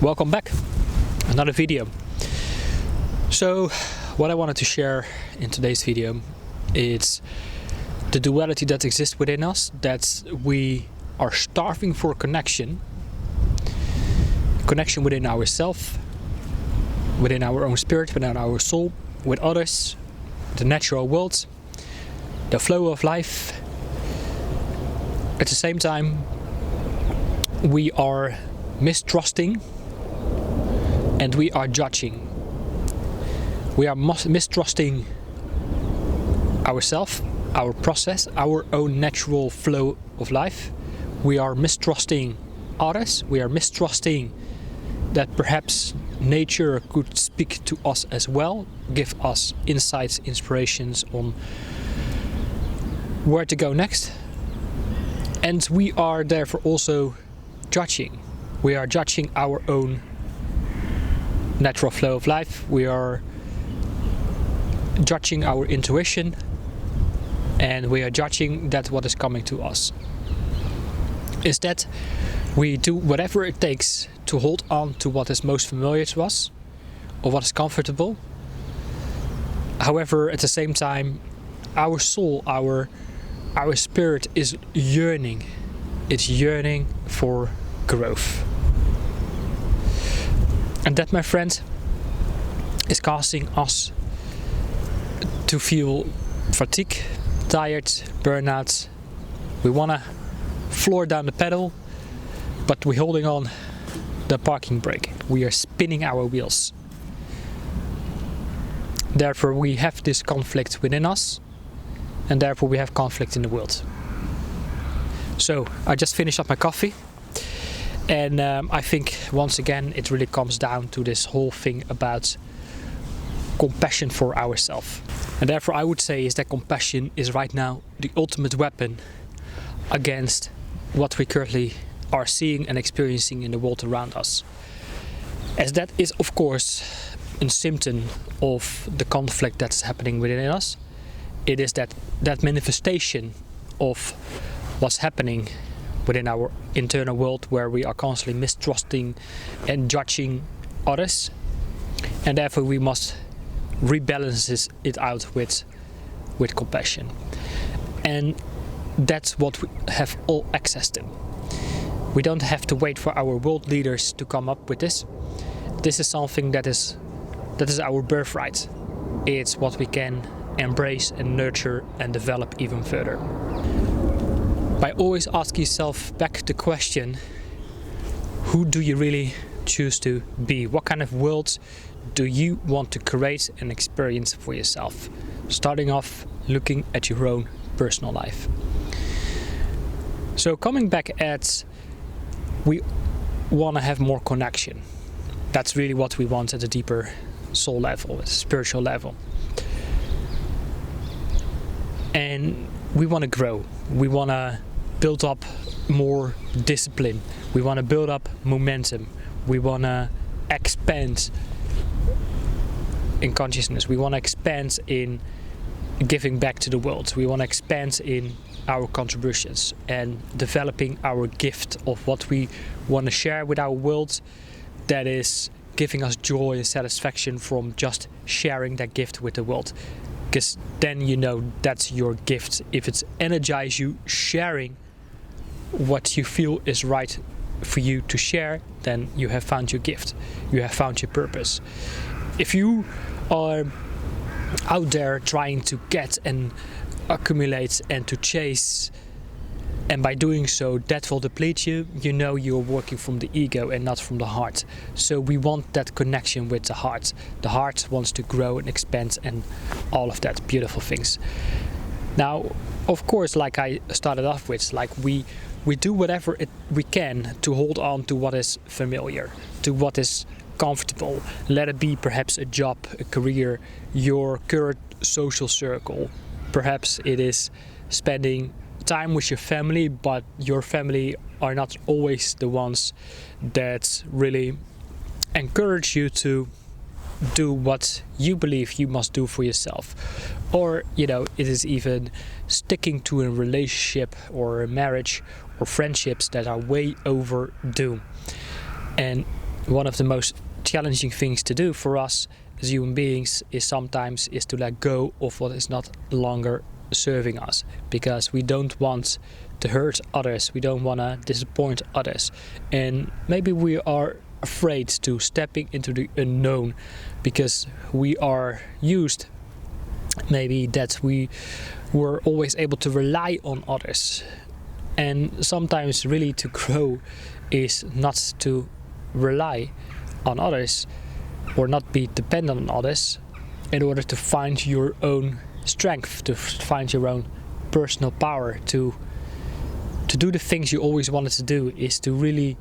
Welcome back, another video. So what I wanted to share in today's video is the duality that exists within us, that we are starving for connection within ourselves, within our own spirit, within our soul, with others, the natural world, the flow of life. At the same time, we are mistrusting and we are judging. We are mistrusting ourselves, our process, our own natural flow of life. We are mistrusting others. We are mistrusting that perhaps nature could speak to us as well, give us insights, inspirations on where to go next. And we are therefore also judging. We are judging our own natural flow of life. We are judging our intuition, and we are judging that what is coming to us is that we do whatever it takes to hold on to what is most familiar to us or what is comfortable. However, at the same time, our soul, our spirit is yearning. It's yearning for growth. And that, my friend, is causing us to feel fatigue, tired, burnout. We want to floor down the pedal, but we're holding on the parking brake. We are spinning our wheels. Therefore, we have this conflict within us, and therefore we have conflict in the world. So, I just finished up my coffee. And I think once again it really comes down to this whole thing about compassion for ourselves. And therefore I would say is that compassion is right now the ultimate weapon against what we currently are seeing and experiencing in the world around us. As that is of course a symptom of the conflict that's happening within us. It is that manifestation of what's happening within our internal world, where we are constantly mistrusting and judging others, and therefore we must rebalance it out with compassion. And that's what we have all access to. We don't have to wait for our world leaders to come up with this. This is something that is our birthright. It's what we can embrace and nurture and develop even further. By always ask yourself back the question, who do you really choose to be? What kind of world do you want to create and experience for yourself? Starting off looking at your own personal life. So coming back at, we want to have more connection. That's really what we want at a deeper soul level, at a spiritual level. And we want to grow. We want to build up more discipline. We want to build up momentum. We want to expand in consciousness. We want to expand in giving back to the world. We want to expand in our contributions and developing our gift of what we want to share with our world, that is giving us joy and satisfaction from just sharing that gift with the world. Because then you know that's your gift. If it's energize you sharing what you feel is right for you to share, then you have found your gift. You have found your purpose. If you are out there trying to get and accumulate and to chase, and by doing so that will deplete you, you know you're working from the ego and not from the heart. So we want that connection with the heart. The heart wants to grow and expand and all of that beautiful things. Now, of course, like I started off with, like we do whatever we can to hold on to what is familiar, to what is comfortable. Let it be perhaps a job, a career, your current social circle. Perhaps it is spending time with your family, but your family are not always the ones that really encourage you to do what you believe you must do for yourself. Or, you know, it is even sticking to a relationship or a marriage or friendships that are way overdue. And one of the most challenging things to do for us as human beings is sometimes to let go of what is not longer serving us, because we don't want to hurt others, we don't want to disappoint others, and maybe we are afraid to stepping into the unknown because we are used maybe that we were always able to rely on others. And sometimes really to grow is not to rely on others or not be dependent on others in order to find your own strength, to find your own personal power, to do the things you always wanted to do, is to really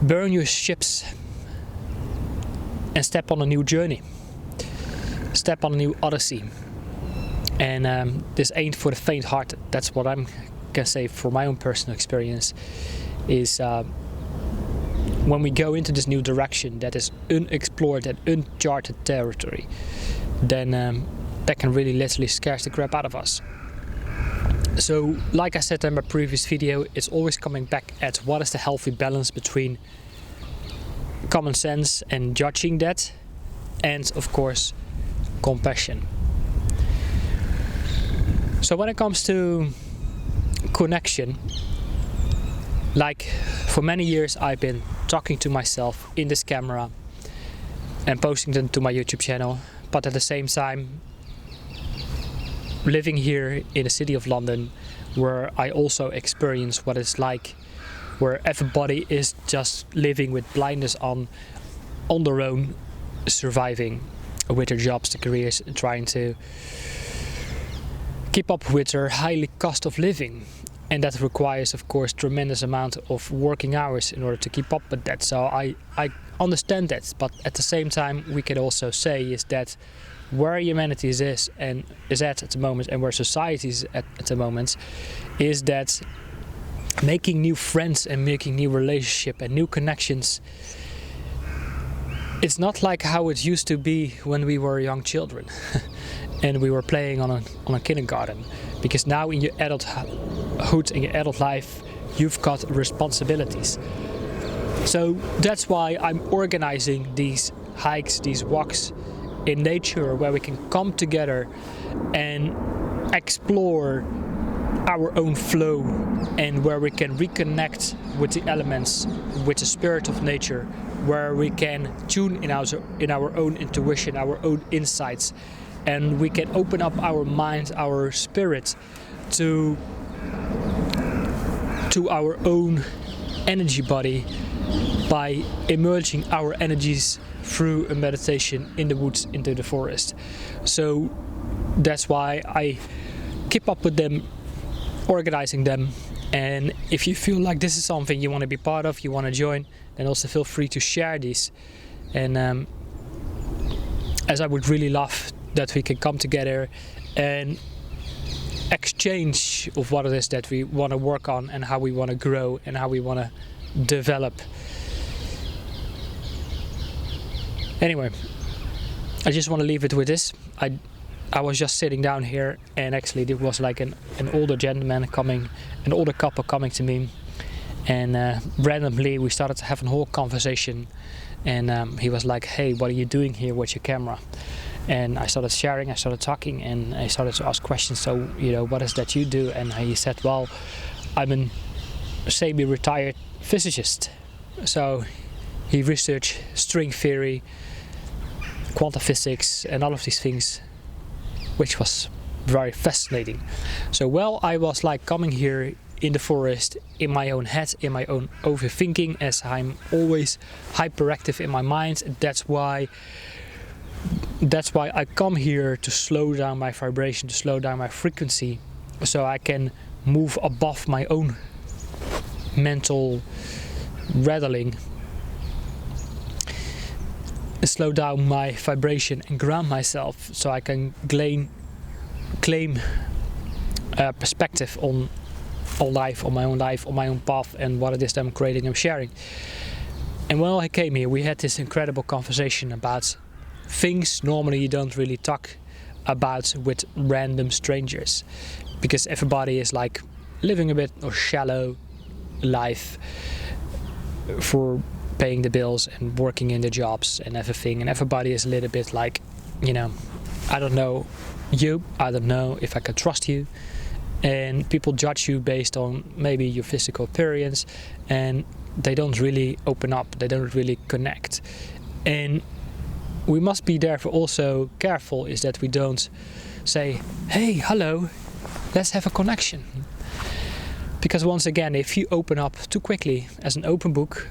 burn your ships and step on a new journey, step on a new odyssey. And this ain't for the faint-hearted. That's what I'm gonna say for my own personal experience, is when we go into this new direction that is unexplored and uncharted territory, then that can really literally scare the crap out of us. So like I said in my previous video, it's always coming back at what is the healthy balance between common sense and judging that, and of course compassion. So when it comes to connection, like for many years I've been talking to myself in this camera and posting them to my YouTube channel, but at the same time living here in the city of London, where I also experience what it's like, where everybody is just living with blindness on their own, surviving with their jobs, their careers, and trying to keep up with their highly cost of living. And that requires, of course, tremendous amount of working hours in order to keep up with that. So I understand that, but at the same time we can also say is that where humanity is at the moment, and where society is at the moment, is that making new friends and making new relationship and new connections, it's not like how it used to be when we were young children and we were playing on a kindergarten. Because now in your adulthood, in your adult life, you've got responsibilities. So that's why I'm organizing these hikes, these walks in nature, where we can come together and explore our own flow, and where we can reconnect with the elements, with the spirit of nature, where we can tune in our own intuition, our own insights, and we can open up our mind, our spirit to our own energy body by emerging our energies through a meditation in the woods, into the forest. So that's why I keep up with them, organizing them. And if you feel like this is something you want to be part of, you want to join, then also feel free to share these. And as I would really love that we can come together and exchange of what it is that we want to work on, and how we want to grow, and how we want to develop. Anyway, I just want to leave it with this. I was just sitting down here, and actually there was like an older gentleman coming, an older couple coming to me, and randomly we started to have a whole conversation, and he was like, "Hey, what are you doing here with your camera?" And I started sharing, I started talking, and I started to ask questions. So, what is that you do? And he said, well, I'm a semi-retired physicist. So he researched string theory, quantum physics, and all of these things, which was very fascinating. So while I was like coming here in the forest, in my own head, in my own overthinking, as I'm always hyperactive in my mind, that's why I come here, to slow down my vibration, to slow down my frequency, so I can move above my own mental rattling, slow down my vibration and ground myself, so I can claim perspective on life, on my own path, and what it is that I'm creating and sharing. And when I came here, we had this incredible conversation about things normally you don't really talk about with random strangers, because everybody is like living a bit of shallow life for paying the bills and working in the jobs and everything, and everybody is a little bit like, you know, I don't know you, I don't know if I can trust you, and people judge you based on maybe your physical appearance, and they don't really open up, they don't really connect. And we must be therefore also careful is that we don't say, hey, hello, let's have a connection. Because once again, if you open up too quickly as an open book,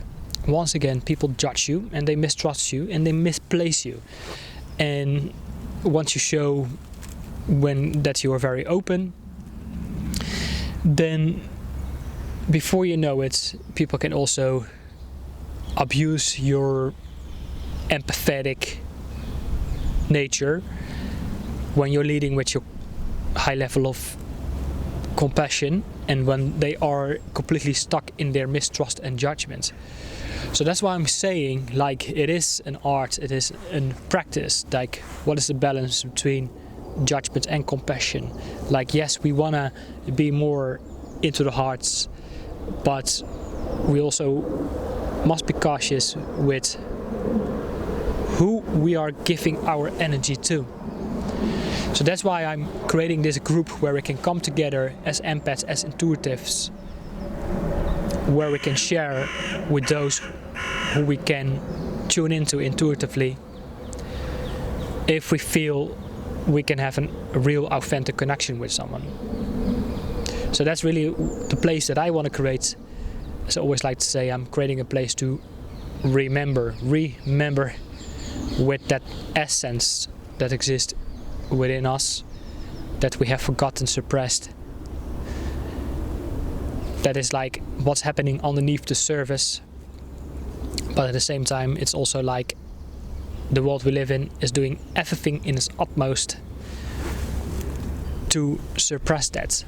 once again people judge you and they mistrust you and they misplace you. And once you show that you are very open, then before you know it, people can also abuse your empathetic nature when you're leading with your high level of compassion, and when they are completely stuck in their mistrust and judgment. So that's why I'm saying, like, it is an art, it is a practice. Like, what is the balance between judgment and compassion? Like, yes, we want to be more into the hearts, but we also must be cautious with who we are giving our energy to. So that's why I'm creating this group where we can come together as empaths, as intuitives, where we can share with those who we can tune into intuitively if we feel we can have a real authentic connection with someone. So that's really the place that I want to create. As I always like to say, I'm creating a place to remember with that essence that exists within us, that we have forgotten, suppressed. That is like what's happening underneath the surface, but at the same time it's also like the world we live in is doing everything in its utmost to suppress that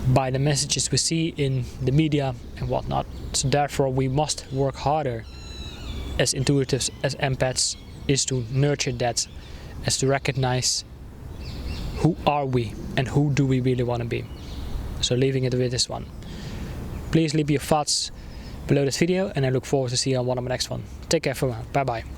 by the messages we see in the media and whatnot. So therefore we must work harder as intuitives, as empaths, is to nurture that, as to recognize who are we and who do we really want to be. So leaving it with this one. Please leave your thoughts below this video, and I look forward to seeing you on one of my next one. Take care for now. Bye bye.